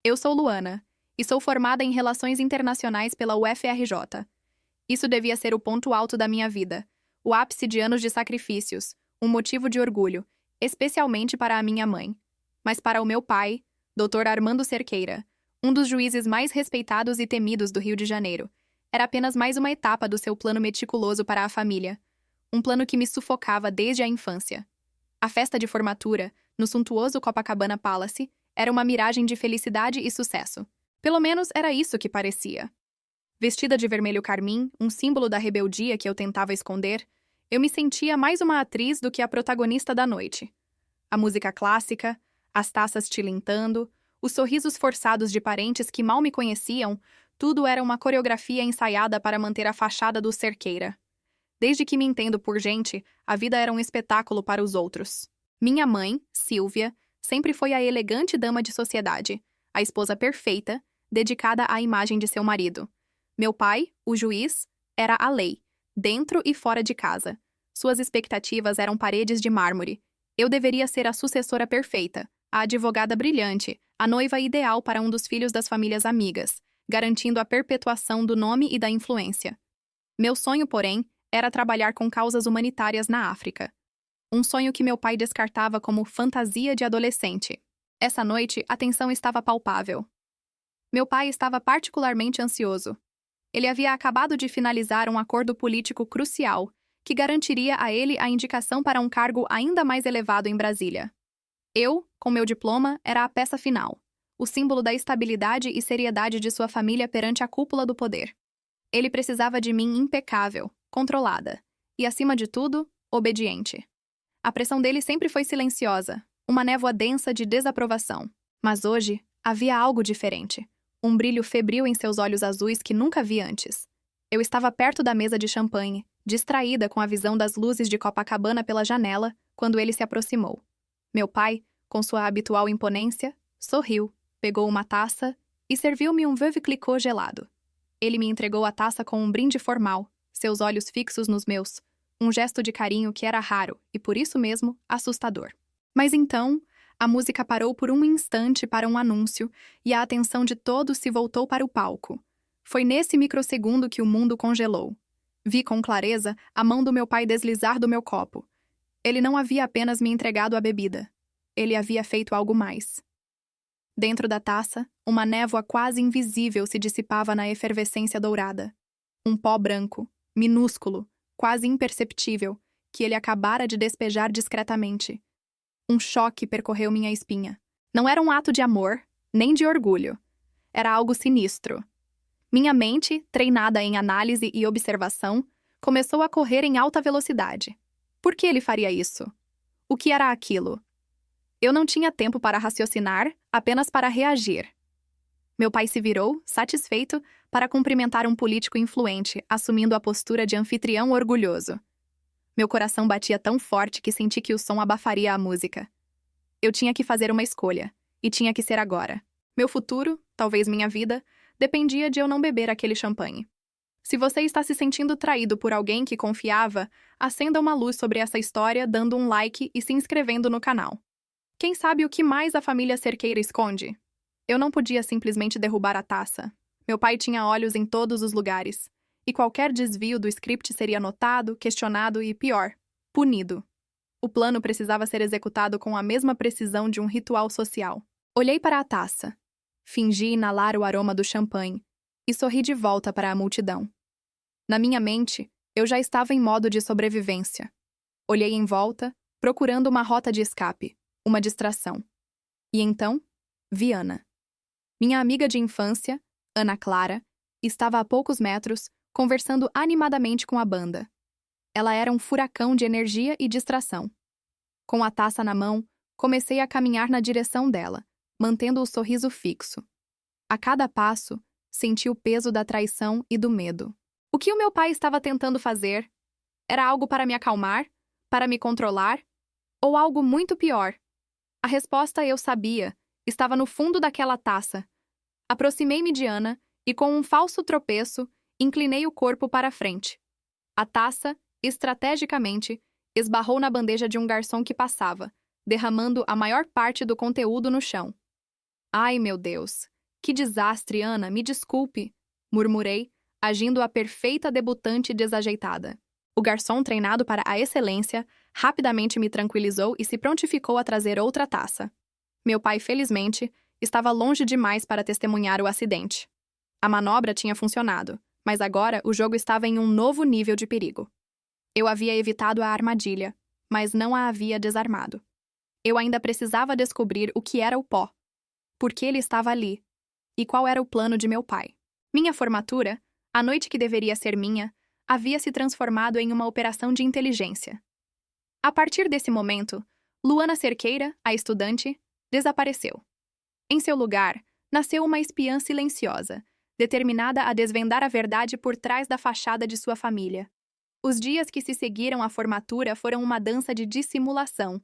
Eu sou Luana, e sou formada em Relações Internacionais pela UFRJ. Isso devia ser o ponto alto da minha vida, o ápice de anos de sacrifícios, um motivo de orgulho, especialmente para a minha mãe. Mas para o meu pai, Dr. Armando Cerqueira, um dos juízes mais respeitados e temidos do Rio de Janeiro, era apenas mais uma etapa do seu plano meticuloso para a família, um plano que me sufocava desde a infância. A festa de formatura, no suntuoso Copacabana Palace, era uma miragem de felicidade e sucesso. Pelo menos era isso que parecia. Vestida de vermelho carmim, um símbolo da rebeldia que eu tentava esconder, eu me sentia mais uma atriz do que a protagonista da noite. A música clássica, as taças tilintando, os sorrisos forçados de parentes que mal me conheciam, tudo era uma coreografia ensaiada para manter a fachada do Cerqueira. Desde que me entendo por gente, a vida era um espetáculo para os outros. Minha mãe, Silvia, sempre foi a elegante dama de sociedade, a esposa perfeita, dedicada à imagem de seu marido. Meu pai, o juiz, era a lei, dentro e fora de casa. Suas expectativas eram paredes de mármore. Eu deveria ser a sucessora perfeita, a advogada brilhante, a noiva ideal para um dos filhos das famílias amigas, garantindo a perpetuação do nome e da influência. Meu sonho, porém, era trabalhar com causas humanitárias na África. Um sonho que meu pai descartava como fantasia de adolescente. Essa noite, a tensão estava palpável. Meu pai estava particularmente ansioso. Ele havia acabado de finalizar um acordo político crucial, que garantiria a ele a indicação para um cargo ainda mais elevado em Brasília. Eu, com meu diploma, era a peça final, o símbolo da estabilidade e seriedade de sua família perante a cúpula do poder. Ele precisava de mim impecável, controlada e, acima de tudo, obediente. A pressão dele sempre foi silenciosa, uma névoa densa de desaprovação. Mas hoje, havia algo diferente. Um brilho febril em seus olhos azuis que nunca vi antes. Eu estava perto da mesa de champanhe, distraída com a visão das luzes de Copacabana pela janela, quando ele se aproximou. Meu pai, com sua habitual imponência, sorriu, pegou uma taça e serviu-me um veuve clicquot gelado. Ele me entregou a taça com um brinde formal, seus olhos fixos nos meus, um gesto de carinho que era raro e, por isso mesmo, assustador. Mas então, a música parou por um instante para um anúncio e a atenção de todos se voltou para o palco. Foi nesse microsegundo que o mundo congelou. Vi com clareza a mão do meu pai deslizar do meu copo. Ele não havia apenas me entregado a bebida. Ele havia feito algo mais. Dentro da taça, uma névoa quase invisível se dissipava na efervescência dourada. Um pó branco, minúsculo, quase imperceptível, que ele acabara de despejar discretamente. Um choque percorreu minha espinha. Não era um ato de amor, nem de orgulho. Era algo sinistro. Minha mente, treinada em análise e observação, começou a correr em alta velocidade. Por que ele faria isso? O que era aquilo? Eu não tinha tempo para raciocinar, apenas para reagir. Meu pai se virou, satisfeito, para cumprimentar um político influente, assumindo a postura de anfitrião orgulhoso. Meu coração batia tão forte que senti que o som abafaria a música. Eu tinha que fazer uma escolha, e tinha que ser agora. Meu futuro, talvez minha vida, dependia de eu não beber aquele champanhe. Se você está se sentindo traído por alguém que confiava, acenda uma luz sobre essa história dando um like e se inscrevendo no canal. Quem sabe o que mais a família Cerqueira esconde? Eu não podia simplesmente derrubar a taça. Meu pai tinha olhos em todos os lugares. E qualquer desvio do script seria notado, questionado e, pior, punido. O plano precisava ser executado com a mesma precisão de um ritual social. Olhei para a taça. Fingi inalar o aroma do champanhe e sorri de volta para a multidão. Na minha mente, eu já estava em modo de sobrevivência. Olhei em volta, procurando uma rota de escape, uma distração. E então, vi Ana. Minha amiga de infância, Ana Clara, estava a poucos metros, conversando animadamente com a banda. Ela era um furacão de energia e distração. Com a taça na mão, comecei a caminhar na direção dela, mantendo o sorriso fixo. A cada passo, senti o peso da traição e do medo. O que o meu pai estava tentando fazer? Era algo para me acalmar? Para me controlar? Ou algo muito pior? A resposta eu sabia, estava no fundo daquela taça. Aproximei-me de Ana e, com um falso tropeço, inclinei o corpo para a frente. A taça, estrategicamente, esbarrou na bandeja de um garçom que passava, derramando a maior parte do conteúdo no chão. Ai, meu Deus! Que desastre, Ana, me desculpe, murmurei, agindo a perfeita debutante desajeitada. O garçom, treinado para a excelência, rapidamente me tranquilizou e se prontificou a trazer outra taça. Meu pai, felizmente, estava longe demais para testemunhar o acidente. A manobra tinha funcionado, mas agora o jogo estava em um novo nível de perigo. Eu havia evitado a armadilha, mas não a havia desarmado. Eu ainda precisava descobrir o que era o pó, por que ele estava ali e qual era o plano de meu pai. Minha formatura, a noite que deveria ser minha, havia se transformado em uma operação de inteligência. A partir desse momento, Luana Cerqueira, a estudante, desapareceu. Em seu lugar, nasceu uma espiã silenciosa, determinada a desvendar a verdade por trás da fachada de sua família. Os dias que se seguiram à formatura foram uma dança de dissimulação.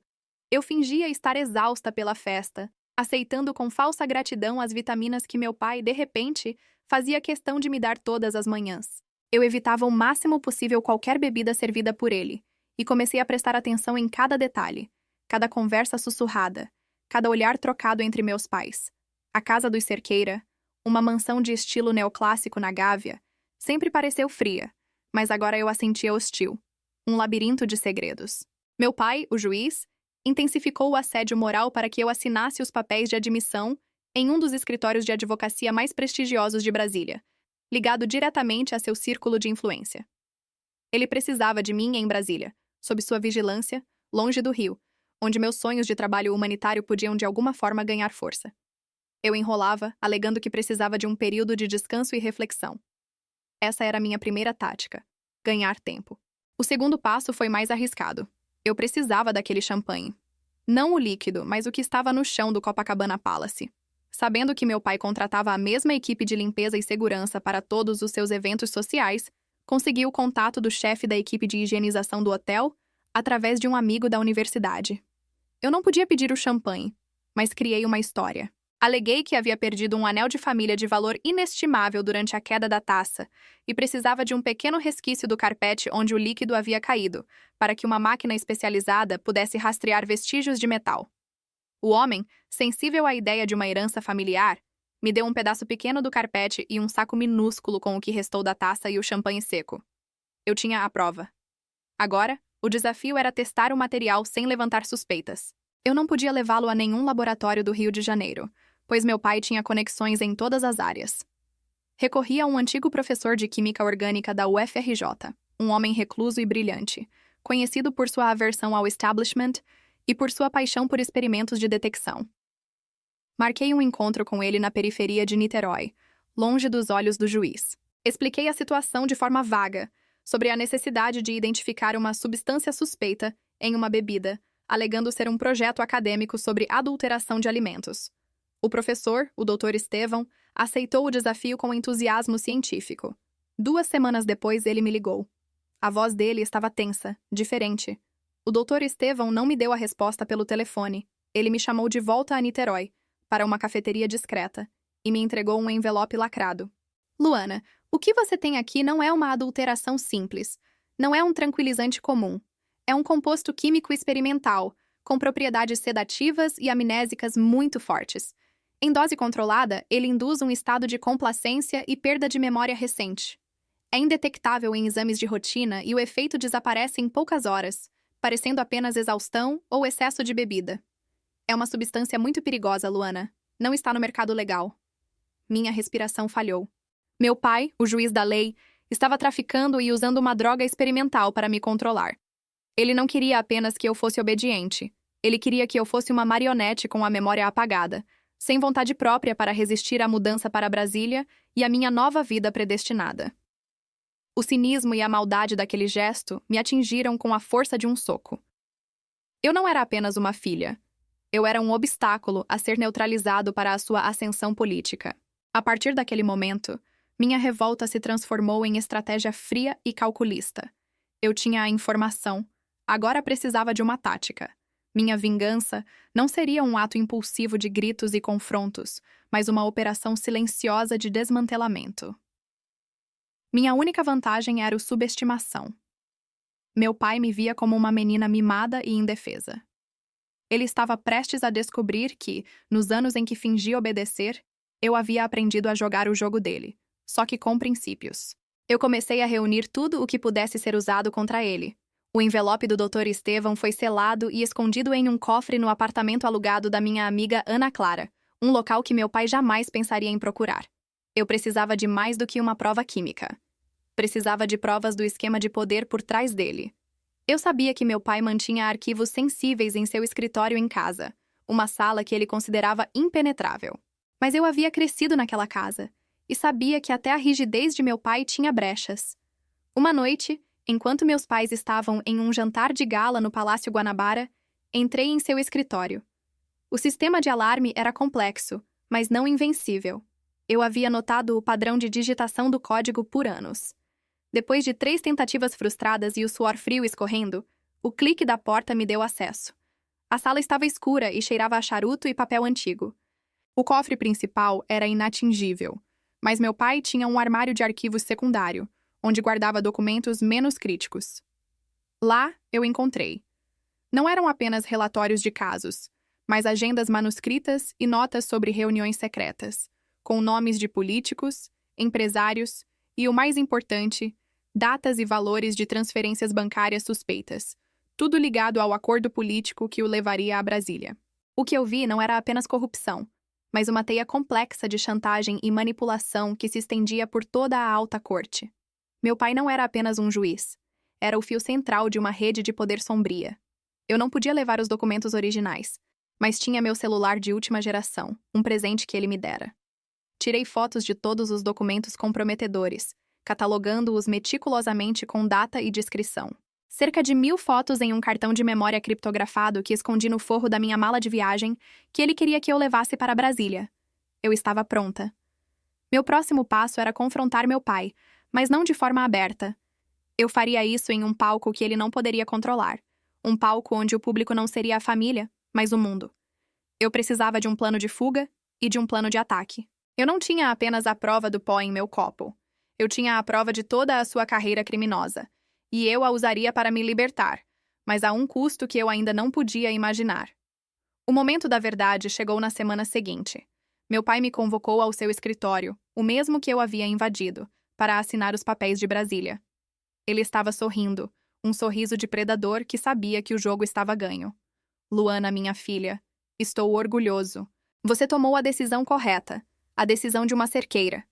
Eu fingia estar exausta pela festa, aceitando com falsa gratidão as vitaminas que meu pai, de repente, fazia questão de me dar todas as manhãs. Eu evitava o máximo possível qualquer bebida servida por ele, e comecei a prestar atenção em cada detalhe, cada conversa sussurrada, cada olhar trocado entre meus pais. A casa dos Cerqueira, uma mansão de estilo neoclássico na Gávea, sempre pareceu fria, mas agora eu a sentia hostil, um labirinto de segredos. Meu pai, o juiz, intensificou o assédio moral para que eu assinasse os papéis de admissão em um dos escritórios de advocacia mais prestigiosos de Brasília, ligado diretamente a seu círculo de influência. Ele precisava de mim em Brasília, sob sua vigilância, longe do Rio, onde meus sonhos de trabalho humanitário podiam de alguma forma ganhar força. Eu enrolava, alegando que precisava de um período de descanso e reflexão. Essa era a minha primeira tática: ganhar tempo. O segundo passo foi mais arriscado. Eu precisava daquele champanhe. Não o líquido, mas o que estava no chão do Copacabana Palace. Sabendo que meu pai contratava a mesma equipe de limpeza e segurança para todos os seus eventos sociais, consegui o contato do chefe da equipe de higienização do hotel através de um amigo da universidade. Eu não podia pedir o champanhe, mas criei uma história. Aleguei que havia perdido um anel de família de valor inestimável durante a queda da taça e precisava de um pequeno resquício do carpete onde o líquido havia caído, para que uma máquina especializada pudesse rastrear vestígios de metal. O homem, sensível à ideia de uma herança familiar, me deu um pedaço pequeno do carpete e um saco minúsculo com o que restou da taça e o champanhe seco. Eu tinha a prova. Agora, o desafio era testar o material sem levantar suspeitas. Eu não podia levá-lo a nenhum laboratório do Rio de Janeiro, pois meu pai tinha conexões em todas as áreas. Recorri a um antigo professor de química orgânica da UFRJ, um homem recluso e brilhante, conhecido por sua aversão ao establishment e por sua paixão por experimentos de detecção. Marquei um encontro com ele na periferia de Niterói, longe dos olhos do juiz. Expliquei a situação de forma vaga, sobre a necessidade de identificar uma substância suspeita em uma bebida, alegando ser um projeto acadêmico sobre adulteração de alimentos. O professor, o Dr. Estevão, aceitou o desafio com entusiasmo científico. 2 semanas depois, ele me ligou. A voz dele estava tensa, diferente. O Dr. Estevão não me deu a resposta pelo telefone. Ele me chamou de volta a Niterói, para uma cafeteria discreta, e me entregou um envelope lacrado. Luana, o que você tem aqui não é uma adulteração simples. Não é um tranquilizante comum. É um composto químico experimental, com propriedades sedativas e amnésicas muito fortes. Em dose controlada, ele induz um estado de complacência e perda de memória recente. É indetectável em exames de rotina e o efeito desaparece em poucas horas, parecendo apenas exaustão ou excesso de bebida. É uma substância muito perigosa, Luana. Não está no mercado legal. Minha respiração falhou. Meu pai, o juiz da lei, estava traficando e usando uma droga experimental para me controlar. Ele não queria apenas que eu fosse obediente. Ele queria que eu fosse uma marionete com a memória apagada, sem vontade própria para resistir à mudança para Brasília e à minha nova vida predestinada. O cinismo e a maldade daquele gesto me atingiram com a força de um soco. Eu não era apenas uma filha. Eu era um obstáculo a ser neutralizado para a sua ascensão política. A partir daquele momento, minha revolta se transformou em estratégia fria e calculista. Eu tinha a informação, agora precisava de uma tática. Minha vingança não seria um ato impulsivo de gritos e confrontos, mas uma operação silenciosa de desmantelamento. Minha única vantagem era a subestimação. Meu pai me via como uma menina mimada e indefesa. Ele estava prestes a descobrir que, nos anos em que fingia obedecer, eu havia aprendido a jogar o jogo dele, só que com princípios. Eu comecei a reunir tudo o que pudesse ser usado contra ele. O envelope do Dr. Estevão foi selado e escondido em um cofre no apartamento alugado da minha amiga Ana Clara, um local que meu pai jamais pensaria em procurar. Eu precisava de mais do que uma prova química. Precisava de provas do esquema de poder por trás dele. Eu sabia que meu pai mantinha arquivos sensíveis em seu escritório em casa, uma sala que ele considerava impenetrável. Mas eu havia crescido naquela casa, e sabia que até a rigidez de meu pai tinha brechas. Uma noite, enquanto meus pais estavam em um jantar de gala no Palácio Guanabara, entrei em seu escritório. O sistema de alarme era complexo, mas não invencível. Eu havia notado o padrão de digitação do código por anos. Depois de 3 tentativas frustradas e o suor frio escorrendo, o clique da porta me deu acesso. A sala estava escura e cheirava a charuto e papel antigo. O cofre principal era inatingível, mas meu pai tinha um armário de arquivos secundário, onde guardava documentos menos críticos. Lá, eu encontrei. Não eram apenas relatórios de casos, mas agendas manuscritas e notas sobre reuniões secretas, com nomes de políticos, empresários e, o mais importante, datas e valores de transferências bancárias suspeitas, tudo ligado ao acordo político que o levaria a Brasília. O que eu vi não era apenas corrupção, mas uma teia complexa de chantagem e manipulação que se estendia por toda a alta corte. Meu pai não era apenas um juiz. Era o fio central de uma rede de poder sombria. Eu não podia levar os documentos originais, mas tinha meu celular de última geração, um presente que ele me dera. Tirei fotos de todos os documentos comprometedores, catalogando-os meticulosamente com data e descrição. Cerca de 1000 fotos em um cartão de memória criptografado que escondi no forro da minha mala de viagem, que ele queria que eu levasse para Brasília. Eu estava pronta. Meu próximo passo era confrontar meu pai, mas não de forma aberta. Eu faria isso em um palco que ele não poderia controlar. Um palco onde o público não seria a família, mas o mundo. Eu precisava de um plano de fuga e de um plano de ataque. Eu não tinha apenas a prova do pó em meu copo. Eu tinha a prova de toda a sua carreira criminosa. E eu a usaria para me libertar, mas a um custo que eu ainda não podia imaginar. O momento da verdade chegou na semana seguinte. Meu pai me convocou ao seu escritório, o mesmo que eu havia invadido, para assinar os papéis de Brasília. Ele estava sorrindo, um sorriso de predador que sabia que o jogo estava ganho. Luana, minha filha, estou orgulhoso. Você tomou a decisão correta, a decisão de uma cerqueira.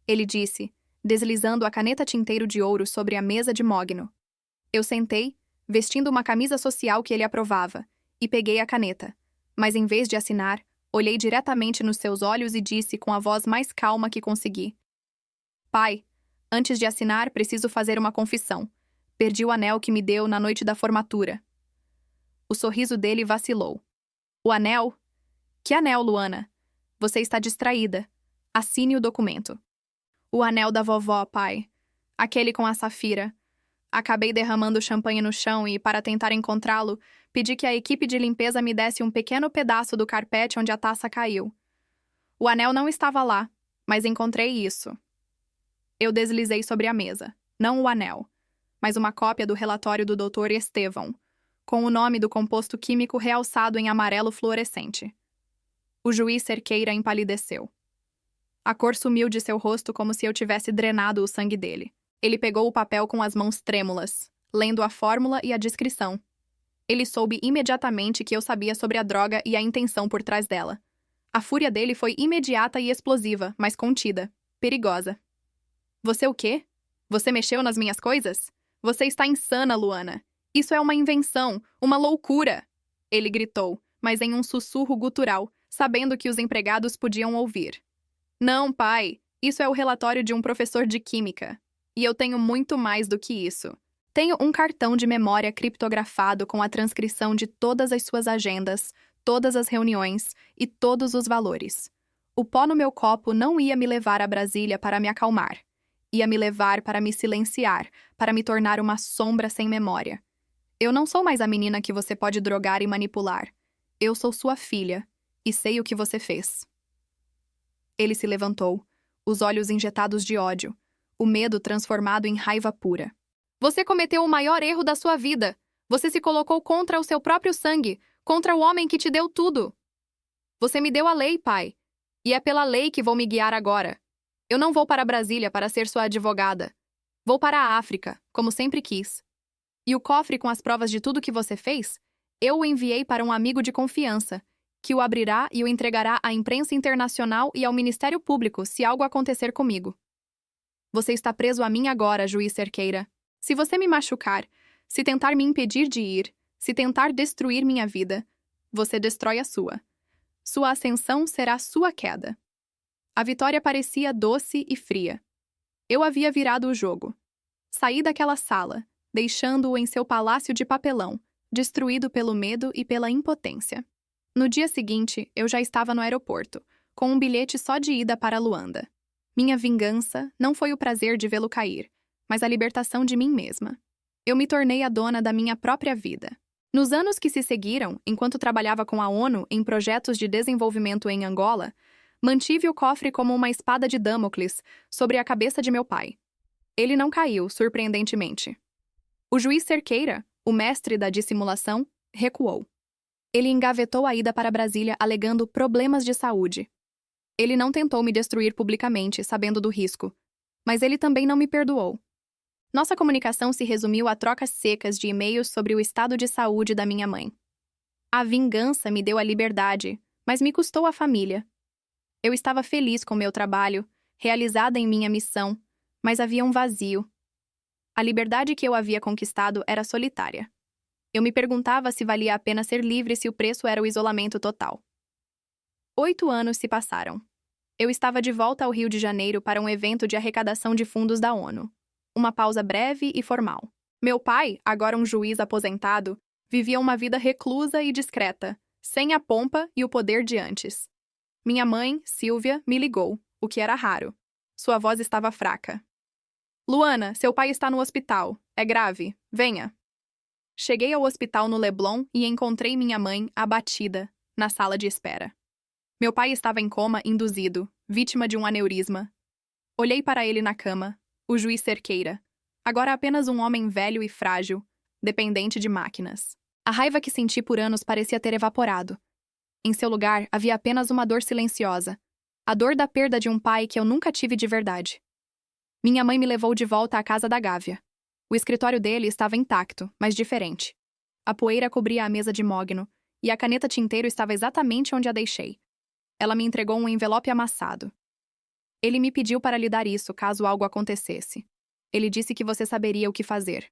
Ele disse, deslizando a caneta tinteiro de ouro sobre a mesa de mogno. Eu sentei, vestindo uma camisa social que ele aprovava, e peguei a caneta. Mas em vez de assinar, olhei diretamente nos seus olhos e disse com a voz mais calma que consegui. Pai, antes de assinar, preciso fazer uma confissão. Perdi o anel que me deu na noite da formatura. O sorriso dele vacilou. O anel? Que anel, Luana? Você está distraída. Assine o documento. O anel da vovó, pai. Aquele com a safira. Acabei derramando champanhe no chão e, para tentar encontrá-lo, pedi que a equipe de limpeza me desse um pequeno pedaço do carpete onde a taça caiu. O anel não estava lá, mas encontrei isso. Eu deslizei sobre a mesa, não o anel, mas uma cópia do relatório do Dr. Estevão, com o nome do composto químico realçado em amarelo fluorescente. O juiz Cerqueira empalideceu. A cor sumiu de seu rosto como se eu tivesse drenado o sangue dele. Ele pegou o papel com as mãos trêmulas, lendo a fórmula e a descrição. Ele soube imediatamente que eu sabia sobre a droga e a intenção por trás dela. A fúria dele foi imediata e explosiva, mas contida, perigosa. Você o quê? Você mexeu nas minhas coisas? Você está insana, Luana. Isso é uma invenção, uma loucura! Ele gritou, mas em um sussurro gutural, sabendo que os empregados podiam ouvir. Não, pai. Isso é o relatório de um professor de química. E eu tenho muito mais do que isso. Tenho um cartão de memória criptografado com a transcrição de todas as suas agendas, todas as reuniões e todos os valores. O pó no meu copo não ia me levar a Brasília para me acalmar. Ia me levar para me silenciar, para me tornar uma sombra sem memória. Eu não sou mais a menina que você pode drogar e manipular. Eu sou sua filha, e sei o que você fez. Ele se levantou, os olhos injetados de ódio, o medo transformado em raiva pura. Você cometeu o maior erro da sua vida. Você se colocou contra o seu próprio sangue, Contra o homem que te deu tudo. Você me deu a lei, pai. E é pela lei que vou me guiar agora. Eu não vou para Brasília para ser sua advogada. Vou para a África, como sempre quis. E o cofre com as provas de tudo que você fez, eu o enviei para um amigo de confiança, que o abrirá e o entregará à imprensa internacional e ao Ministério Público se algo acontecer comigo. Você está preso a mim agora, juiz Cerqueira. Se você me machucar, se tentar me impedir de ir, se tentar destruir minha vida, você destrói a sua. Sua ascensão será sua queda. A vitória parecia doce e fria. Eu havia virado o jogo. Saí daquela sala, deixando-o em seu palácio de papelão, destruído pelo medo e pela impotência. No dia seguinte, eu já estava no aeroporto, com um bilhete só de ida para Luanda. Minha vingança não foi o prazer de vê-lo cair, mas a libertação de mim mesma. Eu me tornei a dona da minha própria vida. Nos anos que se seguiram, enquanto trabalhava com a ONU em projetos de desenvolvimento em Angola, mantive o cofre como uma espada de Damocles sobre a cabeça de meu pai. Ele não caiu, surpreendentemente. O juiz Cerqueira, o mestre da dissimulação, recuou. Ele engavetou a ida para Brasília alegando problemas de saúde. Ele não tentou me destruir publicamente, sabendo do risco, mas ele também não me perdoou. Nossa comunicação se resumiu a trocas secas de e-mails sobre o estado de saúde da minha mãe. A vingança me deu a liberdade, mas me custou a família. Eu estava feliz com meu trabalho, realizada em minha missão, mas havia um vazio. A liberdade que eu havia conquistado era solitária. Eu me perguntava se valia a pena ser livre se o preço era o isolamento total. 8 anos se passaram. Eu estava de volta ao Rio de Janeiro para um evento de arrecadação de fundos da ONU. Uma pausa breve e formal. Meu pai, agora um juiz aposentado, vivia uma vida reclusa e discreta, sem a pompa e o poder de antes. Minha mãe, Silvia, me ligou, o que era raro. Sua voz estava fraca. Luana, seu pai está no hospital. É grave. Venha. Cheguei ao hospital no Leblon e encontrei minha mãe, abatida, na sala de espera. Meu pai estava em coma induzido, vítima de um aneurisma. Olhei para ele na cama, o juiz Cerqueira, agora apenas um homem velho e frágil, dependente de máquinas. A raiva que senti por anos parecia ter evaporado. Em seu lugar, havia apenas uma dor silenciosa, a dor da perda de um pai que eu nunca tive de verdade. Minha mãe me levou de volta à casa da Gávea. O escritório dele estava intacto, mas diferente. A poeira cobria a mesa de mogno, e a caneta tinteiro estava exatamente onde a deixei. Ela me entregou um envelope amassado. Ele me pediu para lhe dar isso caso algo acontecesse. Ele disse que você saberia o que fazer.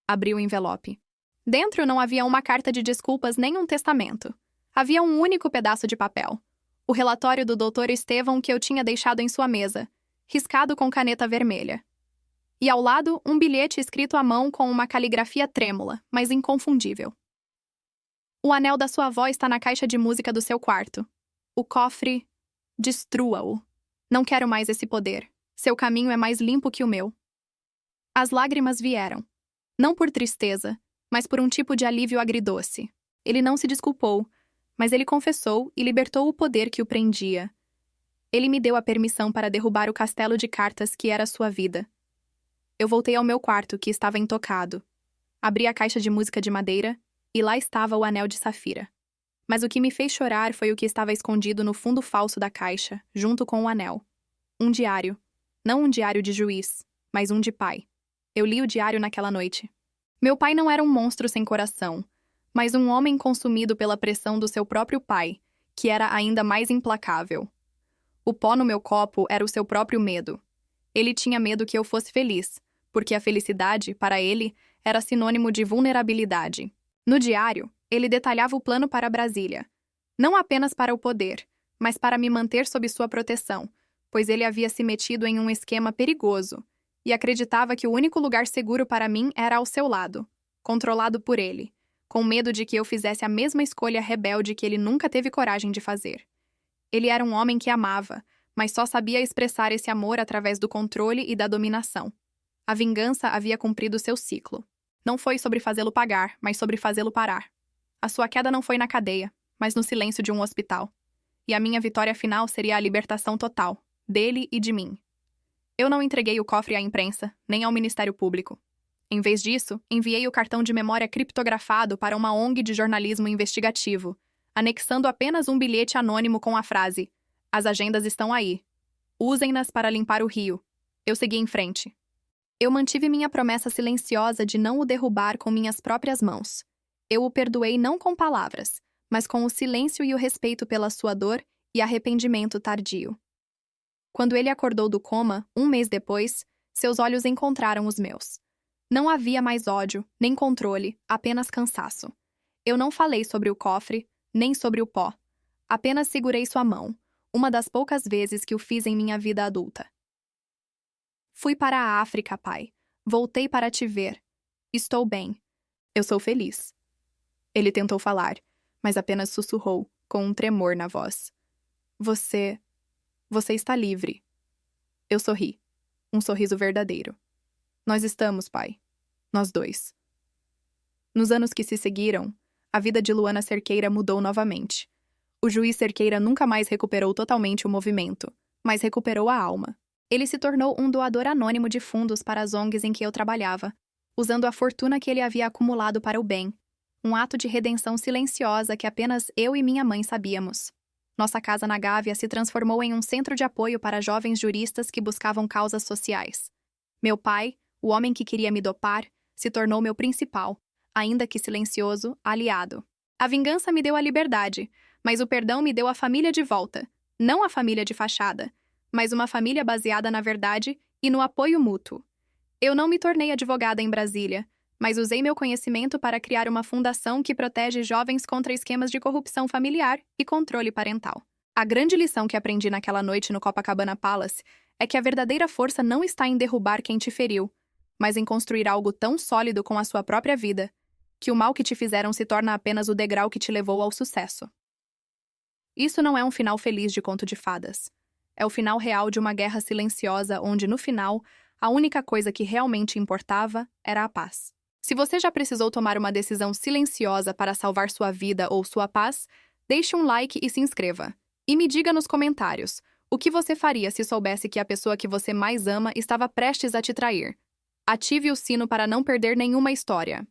Abri o envelope. Dentro não havia uma carta de desculpas nem um testamento. Havia um único pedaço de papel. O relatório do Dr. Estevão que eu tinha deixado em sua mesa, riscado com caneta vermelha. E ao lado, um bilhete escrito à mão com uma caligrafia trêmula, mas inconfundível. O anel da sua avó está na caixa de música do seu quarto. O cofre... destrua-o. Não quero mais esse poder. Seu caminho é mais limpo que o meu. As lágrimas vieram. Não por tristeza, mas por um tipo de alívio agridoce. Ele não se desculpou, mas ele confessou e libertou o poder que o prendia. Ele me deu a permissão para derrubar o castelo de cartas que era sua vida. Eu voltei ao meu quarto, que estava intocado. Abri a caixa de música de madeira, e lá estava o anel de safira. Mas o que me fez chorar foi o que estava escondido no fundo falso da caixa, junto com o anel. Um diário. Não um diário de juiz, mas um de pai. Eu li o diário naquela noite. Meu pai não era um monstro sem coração, mas um homem consumido pela pressão do seu próprio pai, que era ainda mais implacável. O pó no meu copo era o seu próprio medo. Ele tinha medo que eu fosse feliz, porque a felicidade, para ele, era sinônimo de vulnerabilidade. No diário, ele detalhava o plano para Brasília. Não apenas para o poder, mas para me manter sob sua proteção, pois ele havia se metido em um esquema perigoso e acreditava que o único lugar seguro para mim era ao seu lado, controlado por ele, com medo de que eu fizesse a mesma escolha rebelde que ele nunca teve coragem de fazer. Ele era um homem que amava, mas só sabia expressar esse amor através do controle e da dominação. A vingança havia cumprido seu ciclo. Não foi sobre fazê-lo pagar, mas sobre fazê-lo parar. A sua queda não foi na cadeia, mas no silêncio de um hospital. E a minha vitória final seria a libertação total, dele e de mim. Eu não entreguei o cofre à imprensa, nem ao Ministério Público. Em vez disso, enviei o cartão de memória criptografado para uma ONG de jornalismo investigativo, anexando apenas um bilhete anônimo com a frase: "As agendas estão aí. Usem-nas para limpar o rio." Eu segui em frente. Eu mantive minha promessa silenciosa de não o derrubar com minhas próprias mãos. Eu o perdoei não com palavras, mas com o silêncio e o respeito pela sua dor e arrependimento tardio. Quando ele acordou do coma, um mês depois, seus olhos encontraram os meus. Não havia mais ódio, nem controle, apenas cansaço. Eu não falei sobre o cofre, nem sobre o pó. Apenas segurei sua mão, uma das poucas vezes que o fiz em minha vida adulta. Fui para a África, pai. Voltei para te ver. Estou bem. Eu sou feliz. Ele tentou falar, mas apenas sussurrou, com um tremor na voz. Você está livre. Eu sorri. Um sorriso verdadeiro. Nós estamos, pai. Nós dois. Nos anos que se seguiram, a vida de Luana Cerqueira mudou novamente. O juiz Cerqueira nunca mais recuperou totalmente o movimento, mas recuperou a alma. Ele se tornou um doador anônimo de fundos para as ONGs em que eu trabalhava, usando a fortuna que ele havia acumulado para o bem. Um ato de redenção silenciosa que apenas eu e minha mãe sabíamos. Nossa casa na Gávea se transformou em um centro de apoio para jovens juristas que buscavam causas sociais. Meu pai, o homem que queria me dopar, se tornou meu principal, ainda que silencioso, aliado. A vingança me deu a liberdade, mas o perdão me deu a família de volta. Não a família de fachada, mas uma família baseada na verdade e no apoio mútuo. Eu não me tornei advogada em Brasília, mas usei meu conhecimento para criar uma fundação que protege jovens contra esquemas de corrupção familiar e controle parental. A grande lição que aprendi naquela noite no Copacabana Palace é que a verdadeira força não está em derrubar quem te feriu, mas em construir algo tão sólido com a sua própria vida, que o mal que te fizeram se torna apenas o degrau que te levou ao sucesso. Isso não é um final feliz de conto de fadas. É o final real de uma guerra silenciosa onde, no final, a única coisa que realmente importava era a paz. Se você já precisou tomar uma decisão silenciosa para salvar sua vida ou sua paz, deixe um like e se inscreva. E me diga nos comentários, o que você faria se soubesse que a pessoa que você mais ama estava prestes a te trair? Ative o sino para não perder nenhuma história.